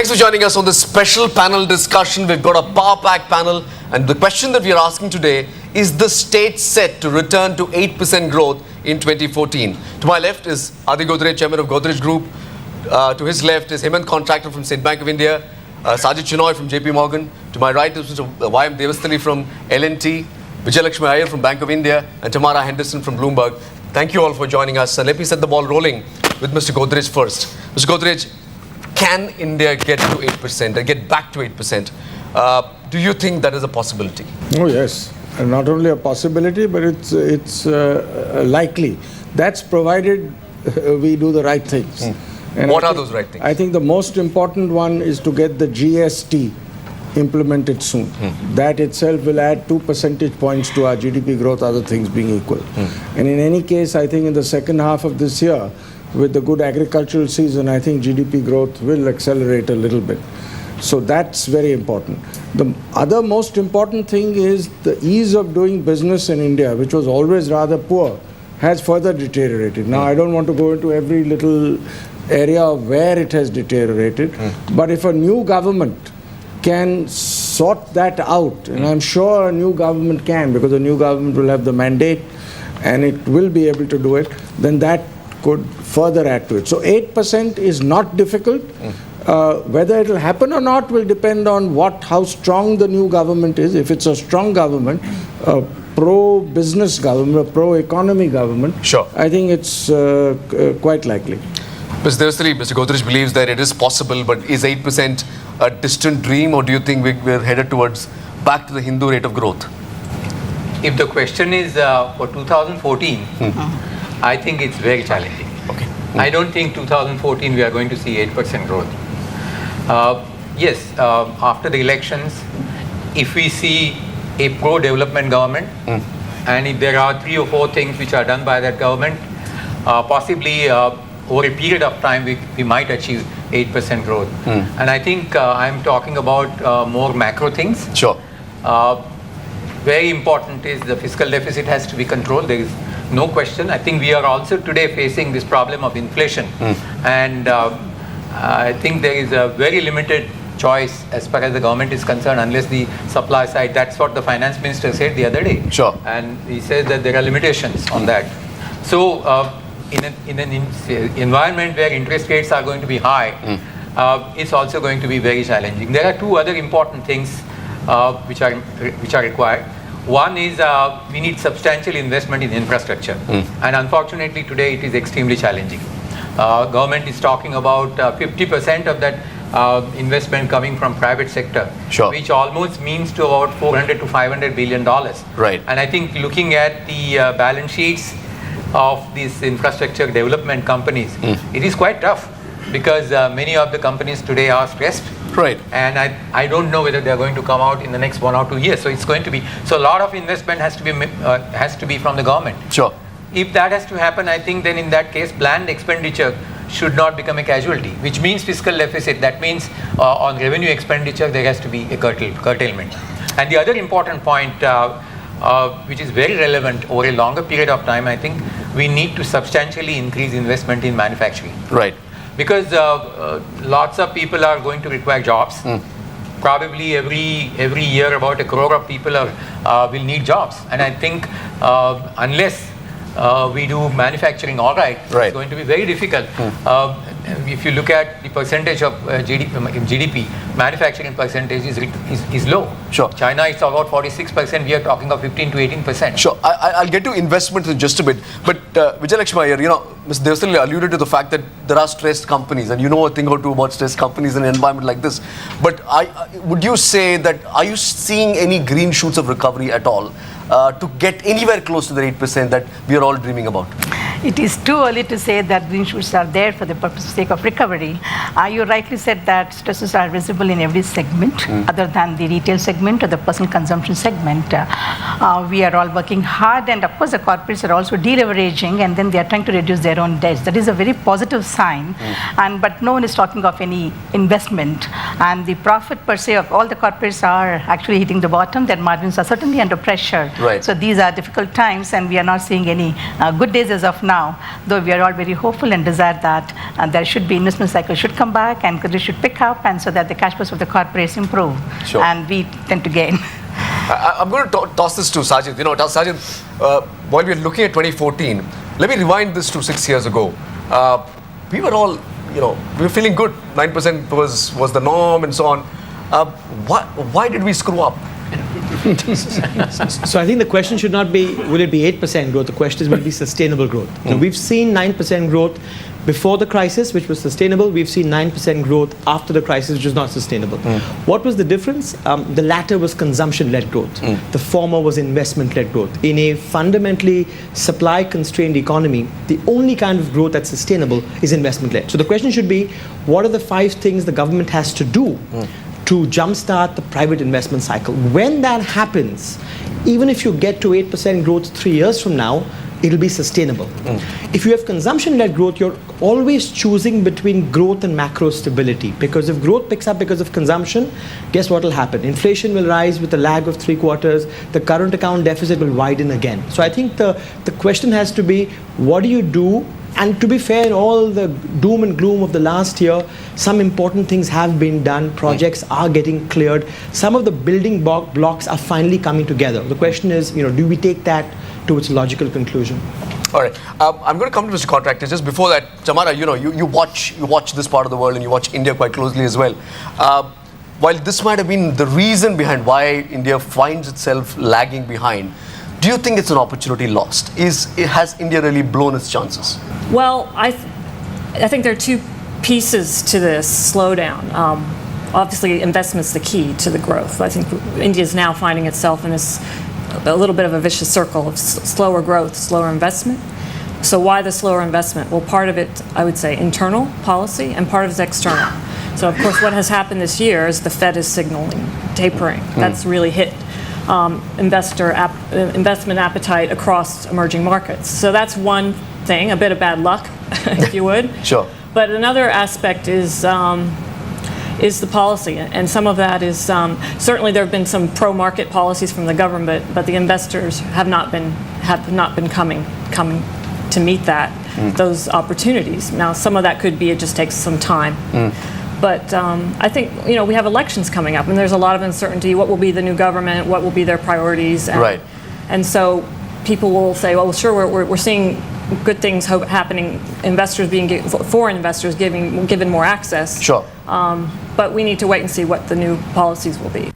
Thanks for joining us on this special panel discussion. We've got a power-packed panel, and the question that we are asking today is the state set to return to 8% growth in 2014? To my left is Godrej, Chairman of Godrej Group. To his left is Chmn contractor from State Bank of India, Chhn from JP Morgan. To my right is Mr. Y.M. Devasthali from L&T, Vijayalakshmi Iyer from Bank of India, and Tamara Henderson from Bloomberg. Thank you all for joining us. And let me set the ball rolling with Mr. Godrej first. Mr. Godrej, can India get to 8% and get back to 8%? Do you think that is a possibility? Oh yes, and not only a possibility, but it's likely. That's provided we do the right things. And what are those right things? I think the most important one is to get the GST implemented soon. That itself will add 2 percentage points to our GDP growth, other things being equal. And in any case, I think in the second half of this year, with the good agricultural season, I think GDP growth will accelerate a little bit. So that's very important. The other most important thing is the ease of doing business in India, which was always rather poor, has further deteriorated. Now, I don't want to go into every little area where it has deteriorated, but if a new government can sort that out, and I'm sure a new government can, because the new government will have the mandate and it will be able to do it, then that could further add to it. So 8% is not difficult. Whether it will happen or not will depend on how strong the new government is. If it's a strong government, a pro-business government, a pro-economy government, sure, I think it's quite likely. Mr. Devasthali, Mr. Godrej believes that it is possible, but is 8% a distant dream, or do you think we're headed towards back to the Hindu rate of growth? If the question is for 2014, I think it's very challenging. Okay. I don't think 2014 we are going to see 8% growth. Yes, after the elections, if we see a pro-development government, and if there are 3 or 4 things which are done by that government, possibly over a period of time we might achieve 8% growth. And I think I'm talking about more macro things. Sure. Very important is the fiscal deficit has to be controlled. There is no question. I think we are also today facing this problem of inflation. And I think there is a very limited choice as far as the government is concerned, unless the supply side. That's what the finance minister said the other day. Sure. And he said that there are limitations on that. So in an environment where interest rates are going to be high, it's also going to be very challenging. There are 2 other important things which are required. One is we need substantial investment in infrastructure, and unfortunately today it is extremely challenging. Government is talking about 50% of that investment coming from private sector, sure, which almost means to about 400 to 500 billion dollars. Right. And I think looking at the balance sheets of these infrastructure development companies, it is quite tough, because many of the companies today are stressed. Right. And I don't know whether they are going to come out in the next 1 or 2 years. So it's going to be, so a lot of investment has to be from the government. Sure. If that has to happen, I think then in that case planned expenditure should not become a casualty, which means fiscal deficit. That means on revenue expenditure there has to be a curtailment. And the other important point which is very relevant over a longer period of time, I think we need to substantially increase investment in manufacturing. Right. Because lots of people are going to require jobs. Probably every year about 1 crore of people will need jobs. And I think unless we do manufacturing all right, it's going to be very difficult. If you look at the percentage of GDP, manufacturing percentage is low. Sure. China is about 46%. We are talking of 15 to 18%. Sure. I'll get to investment in just a bit. But Vijayalakshmi Iyer, Mr. Devasthali alluded to the fact that there are stressed companies, and you know a thing or two about stressed companies in an environment like this. But would you say that, are you seeing any green shoots of recovery at all to get anywhere close to the 8% that we are all dreaming about? It is too early to say that green shoots are there for the sake of recovery. You rightly said that stresses are visible in every segment, other than the retail segment or the personal consumption segment. We are all working hard, and of course the corporates are also deleveraging, and then they are trying to reduce their own debts. That is a very positive sign. But no one is talking of any investment. And the profit per se of all the corporates are actually hitting the bottom. Their margins are certainly under pressure. Right. So these are difficult times, and we are not seeing any good days as of now, though we are all very hopeful and desire that there should be investment cycle should come back and credit should pick up, and so that the cash flows of the corporates improve, Sure. and we tend to gain. I'm going to toss this to Sajid. Sajid, while we're looking at 2014, let me rewind this to 6 years ago. We were all, we were feeling good. 9% was the norm and so on. Why did we screw up? So I think the question should not be, will it be 8% growth? The question is, will it be sustainable growth? So we've seen 9% growth before the crisis, which was sustainable. We've seen 9% growth after the crisis, which was not sustainable. What was the difference? The latter was consumption-led growth. The former was investment-led growth. In a fundamentally supply-constrained economy, the only kind of growth that's sustainable is investment-led. So the question should be, what are the 5 things the government has to do to jumpstart the private investment cycle? When that happens, even if you get to 8% growth 3 years from now, it'll be sustainable. If you have consumption-led growth, you're always choosing between growth and macro stability. Because if growth picks up because of consumption, guess what will happen? Inflation will rise with a lag of 3 quarters. The current account deficit will widen again. So I think the question has to be, what do you do? And to be fair, in all the doom and gloom of the last year, some important things have been done. Projects are getting cleared. Some of the building blocks are finally coming together. The question is, do we take that to its logical conclusion? All right. I'm going to come to Mr. Contractor. Just before that, Chamara, you watch this part of the world and you watch India quite closely as well. While this might have been the reason behind why India finds itself lagging behind, do you think it's an opportunity lost? Has India really blown its chances? Well, I think there are 2 pieces to this slowdown. Obviously, investment's the key to the growth. I think India is now finding itself in a little bit of a vicious circle of slower growth, slower investment. So why the slower investment? Well, part of it, I would say, internal policy, and part of it is external. So, of course, what has happened this year is the Fed is signaling tapering. That's really hit investment appetite across emerging markets. So that's one thing, a bit of bad luck, if you would. Sure. But another aspect is the policy, and some of that is certainly there have been some pro-market policies from the government, but the investors have not been coming to meet those opportunities. Now, some of that could be it just takes some time. But I think, we have elections coming up, and there's a lot of uncertainty. What will be the new government? What will be their priorities? Right. And so people will say, well, sure, we're seeing good things happening, foreign investors given more access. Sure. But we need to wait and see what the new policies will be.